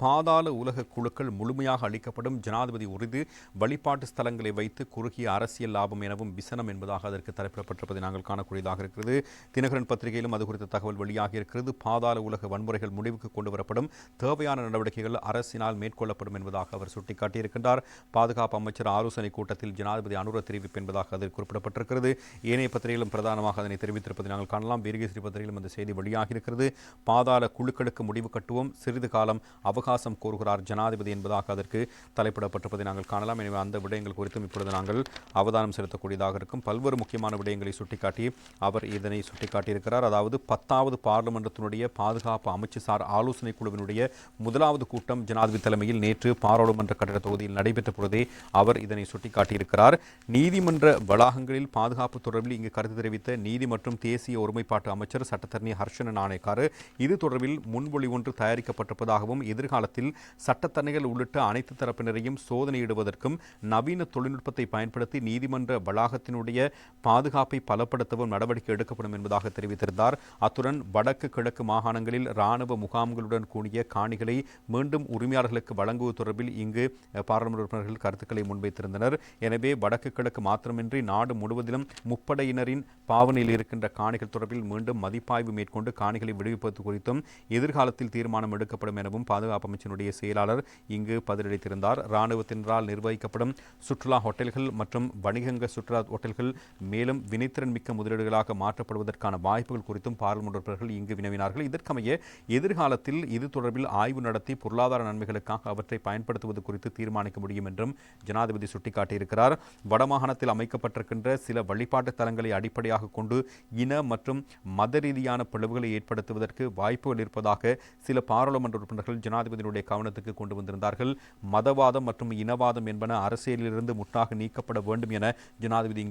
பாதாள உலக குழுக்கள் முழுமையாக அளிக்கப்படும், ஜனாதிபதி உறுதி, வழிபாட்டு ஸ்தலங்களை வைத்து குறுகிய அரசியல் லாபம் எனவும் விசனம் என்பதாக அதற்கு தலைப்பிடப்பட்டிருப்பதை நாங்கள் காணக்கூடியதாக இருக்கிறது. தினகரன் பத்திரிகையிலும் அது குறித்த தகவல் வெளியாகி இருக்கிறது. பாதாள உலக வன்முறைகள் முடிவுக்கு கொண்டு வரப்படும், தேவையான நடவடிக்கைகள் அரசினால் மேற்கொள்ளப்படும் என்பதாக அவர் சுட்டிக்காட்டியிருக்கின்றார். பாதுகாப்பு அமைச்சர் ஆலோசனை கூட்டத்தில் ஜனாதிபதி அனுர தெரிவிப்பு என்பதாக அதில் குறிப்பிடப்பட்டிருக்கிறது. ஏனைய பத்திரிகைகளும் பிரதானமாக அதனை தெரிவித்திருப்பதை நாங்கள் காணலாம். வீரகேசரி பத்திரிகையிலும் அந்த செய்தி வெளியாகி இருக்கிறது. பாதாள குழுக்களுக்கு முடிவு கட்டுவோம், சிறிது காலம் அவகாசம் கோருகிறார் ஜனாதிபதி என்பதாக அதற்கு தலைப்பிடப்பட்டிருப்பதை நாங்கள் காணலாம். எனவே அந்த விடயங்கள் குறித்தும் இப்பொழுது நாங்கள் அவதானம் செலுத்தக்கூடியதாக இருக்கும். பல்வேறு முக்கியமான விடயங்களை சுட்டிக்காட்டி அவர் இதனை சுட்டிக்காட்டியிருக்கிறார். அதாவது 10வது பார்லிமென்றத்தினுடைய பாதுகாப்பு அமைச்சு சார் ஆலோசனை குழுவினுடைய முதலாவது கூட்டம் ஜனாதிபதி தலைமையில் நேற்று பாராளுமன்ற கட்டட தொகுதியில் நடைபெற்ற பொழுதே அவர் இதனை சுட்டிக்காட்டியிருக்கிறார். நீதிமன்ற வளாகங்களில் பாதுகாப்பு தொடர்பில் இங்கு கருத்து தெரிவித்த நீதி மற்றும் தேசிய ஒருமைப்பாட்டு அமைச்சர் சட்டத்தரணி ஹர்ஷன நாணயக்கார் இது தொடர்பில் முன்மொழிவு ஒன்று தயாரிக்கப்பட்டிருப்பதாகவும் எதிர்காலத்தில் சட்டத்தரணிகள் உள்ளிட்ட அனைத்து தரப்பினரையும் சோதனையிடுவதற்கும் நவீன தொழில்நுட்பத்தை பயன்படுத்தி நீதிமன்ற வளாகத்தினுடைய பாதுகாப்பை பலப்படுத்தவும் நடவடிக்கை எடுக்கப்படும் என்பதாக தெரிவித்திருந்தார். அத்துடன் வடக்கு கிழக்கு மாகாணங்களில் இராணுவ முகாம்களுடன் கூடிய காணிகளை மீண்டும் உரிமையாளர்களுக்கு வழங்குவது தொடர்பில் இங்கு பாராளுமன்ற உறுப்பினர்கள் கருத்துக்களை முன்வைத்திருந்தனர். எனவே வடக்கு கிழக்கு மாத்திரமின்றி நாடு முழுவதிலும் முப்படையினரின் பாவனையில் இருக்கின்ற காணிகள் தொடர்பில் மீண்டும் மதிப்பாய்வு மேற்கொண்டு காணிகளை விடுவிப்பது குறித்தும் எதிர்காலத்தில் தீர்மானம் எடுக்கப்படும் எனவும் பாதுகாப்பு அமைச்சினுடைய செயலாளர் இங்கு பதிலளித்திருந்தார். இராணுவத்தினரால் நிர்வகிக்கப்படும் சுற்றுலா ஹோட்டல்கள் மற்றும் வணிகங்க சுற்றுலா ஹோட்டல்கள் மேலும் வினைத்திறன் மிக்க முதலீடுகளாக மாற்றப்படுவதற்கான வாய்ப்புகள் குறித்தும் பாராளுமன்ற உறுப்பினர்கள் இங்கு வினவினார்கள். இதற்கமைய எதிர்காலத்தில் இது தொடர்பில் ஆய்வு நடத்தி பொருளாதார நன்மைகளுக்காக அவற்றை பயன்படுத்துவது குறித்து தீர்மானிக்க முடியும் என்றும் ஜனாதிபதி சுட்டிக்காட்டியிருக்கிறார். வடமாகாணத்தில் அமைக்கப்பட்டிருக்கின்ற சில வழிபாட்டு தலங்களை அடிப்படையாக கொண்டு இன மற்றும் மத ரீதியான பிளவுகளை ஏற்படுத்துவதற்கு வாய்ப்புகள் இருப்பதாக சில பாராளுமன்ற உறுப்பினர்கள் ஜனாதிபதியினுடைய கவனத்துக்கு கொண்டு வந்திருந்தார்கள். மதவாதம் மற்றும் இனவாதம் என்பன அரசியலிலிருந்து முற்றாக நீக்கப்பட வேண்டும் என ஜனாதிபதி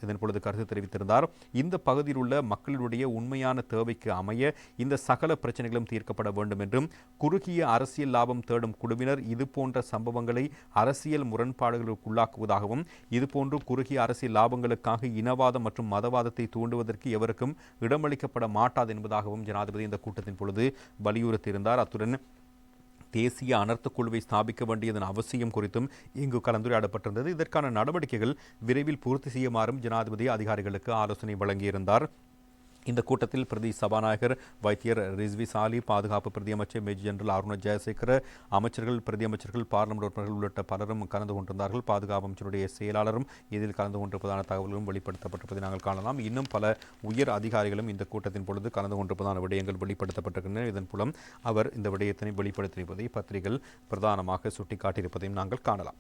இதன் பொழுது கருத்து தெரிவித்திருந்தார். இந்த பகுதியில் உள்ள மக்களுடைய உண்மையான தேவைக்கு அமைய இந்த சகல பிரச்சனைகளும் தீர்க்கப்பட வேண்டும் என்றும் குறுகிய அரசியல் லாபம் தேடும் குழுவினர் இதுபோன்ற சம்பவங்களை அரசியல் முரண்பாடுகளுக்கு உள்ளாக்குவதாகவும் இதுபோன்று குறுகிய அரசியல் லாபங்களுக்காக இனவாதம் மற்றும் மதவாதத்தை தூண்டுவதற்கு எவருக்கும் இடமளிக்கப்பட மாட்டாது என்பதாகவும் ஜனாதிபதி இந்த கூட்டத்தின் பொழுது வலியுறுத்தியிருந்தார். அத்துடன் தேசிய அனர்த்த குழுவை ஸ்தாபிக்க வேண்டியதன் அவசியம் குறித்தும் இங்கு கலந்துரையாடப்பட்டிருந்தது. இதற்கான நடவடிக்கைகள் விரைவில் பூர்த்தி செய்யுமாறும் ஜனாதிபதி அதிகாரிகளுக்கு ஆலோசனை வழங்கியிருந்தார். இந்த கூட்டத்தில் பிரதி சபாநாயகர் வைத்தியர் ரிஸ்வி சாலி, பாதுகாப்பு பிரதி அமைச்சர் மேஜர் ஜெனரல் அருண ஜெயசேகர, அமைச்சர்கள், பிரதி அமைச்சர்கள், பாராளுமன்ற உறுப்பினர்கள் உள்ளிட்ட பலரும் கலந்து கொண்டிருந்தார்கள். பாதுகாப்பு அமைச்சருடைய செயலாளரும் இதில் கலந்து கொண்டிருப்பதான தகவல்களும் வெளிப்படுத்தப்பட்டிருப்பதை நாங்கள் காணலாம். இன்னும் பல உயர் அதிகாரிகளும் இந்த கூட்டத்தின் பொழுது கலந்து கொண்டிருப்பதான விடயங்கள் வெளிப்படுத்தப்பட்டிருக்கின்றன. இதன் மூலம் அவர் இந்த விடயத்தினை வெளிப்படுத்தியிருப்பதை பத்திரிகைகள் பிரதானமாக சுட்டிக்காட்டியிருப்பதையும் நாங்கள் காணலாம்.